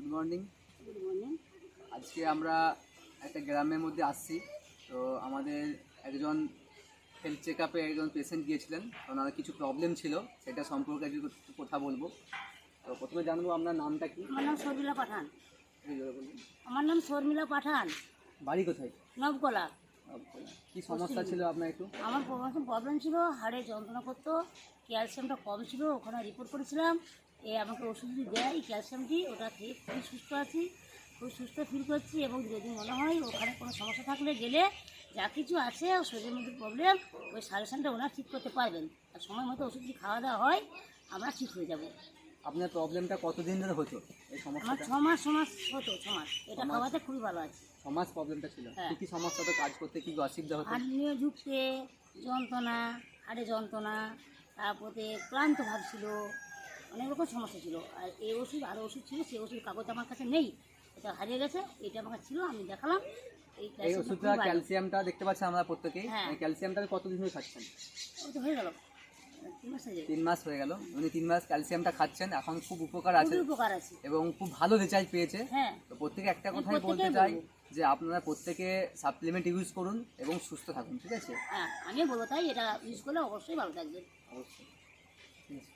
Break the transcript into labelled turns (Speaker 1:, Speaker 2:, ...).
Speaker 1: Good morning.
Speaker 2: Good morning.
Speaker 1: আজকে আমরা একটা গ্রামের মধ্যে আসছি। তো আমাদের একজন হেলথ চেক আপে একজন পেশেন্ট গিয়েছিলেন, ওনার কিছু প্রবলেম ছিল, সেটা সম্পর্কে একটু কথা বলবো। তো প্রথমে জানবো আপনার নামটা কি?
Speaker 2: আমার নাম শর্মিলা পাঠান।
Speaker 1: এই জোরে বলুন।
Speaker 2: আমার নাম শর্মিলা পাঠান,
Speaker 1: বাড়ি কোথায়?
Speaker 2: নবগোলা।
Speaker 1: কি সমস্যা ছিল আপনার একটু?
Speaker 2: আমার প্রবলেম ছিল, হাড়ে যন্ত্রণা করতো, ক্যালসিয়ামটা কম ছিল, ওখানে রিপোর্ট করেছিলাম। আমাকে ওষুধ দেয় ক্যালসিয়ামটি, ওটা খেয়ে খুবই সুস্থ আছি, খুব সুস্থ ফিল করছি। এবং যদি মনে হয় ওখানে কোনো সমস্যা থাকলে গেলে যা কিছু আছে শরীরের মধ্যে প্রবলেম, ওই সাজেশনটা ওনারা ঠিক করতে পারবেন। আর সময় মতো ওষুধ যদি খাওয়া দাওয়া হয় আমরা ঠিক হয়ে যাব।
Speaker 1: আপনার প্রবলেমটা কতদিন ধরে হতো এই
Speaker 2: আমার
Speaker 1: সমস্যাটা?
Speaker 2: 6 মাস হতো, 6 মাস। এটা খাওয়াতে খুবই ভালো আছে।
Speaker 1: 6 মাস প্রবলেমটা ছিল।
Speaker 2: হ্যাঁ।
Speaker 1: কি কি সমস্যা তো কাজ করতে কি অসুবিধা হতো?
Speaker 2: হাড় নিয়ে ঝুঁকতে যন্ত্রণা, হাড়ে যন্ত্রণা, তারপরে ক্লান্ত ভাব ছিল, অনেক রকম সমস্যা ছিল। আর এই ওষুধ আরও ওষুধ ছিল, সেই ওষুধ কাগজ আমার কাছে নেই, এটা হারিয়ে গেছে। এটা আমার কাছে ছিল, আমি দেখালাম।
Speaker 1: এই
Speaker 2: ক্যালসিয়ামটা
Speaker 1: ওষুধটা
Speaker 2: খুবই ভালো।
Speaker 1: ক্যালসিয়ামটা দেখতে পাচ্ছি আমরা প্রত্যেকেই।
Speaker 2: হ্যাঁ।
Speaker 1: এই ক্যালসিয়ামটা কতদিন ধরে খাচ্ছেন?
Speaker 2: ওই তো হয়ে গেল 3 মাস হয়ে যায়।
Speaker 1: 3 মাস হয়ে গেল। উনি 3 মাস ক্যালসিয়ামটা খাচ্ছেন, এখন খুব উপকার আছে
Speaker 2: খুবই উপকার আছে।
Speaker 1: এবং খুব ভালো রেজাল্ট পেয়েছে।
Speaker 2: হ্যাঁ,
Speaker 1: তো প্রত্যেকে একটা কথাই
Speaker 2: প্রত্যেকেই
Speaker 1: বলতে চাই
Speaker 2: বলবো।
Speaker 1: যে আপনারা প্রত্যেকে সাপ্লিমেন্ট ইউজ করুন এবং সুস্থ থাকুন, ঠিক আছে?
Speaker 2: হ্যাঁ, আমিও বলবো তাই, এটা ইউজ করলে অবশ্যই ভালো থাকবে।
Speaker 1: অবশ্যই, ঠিক আছে।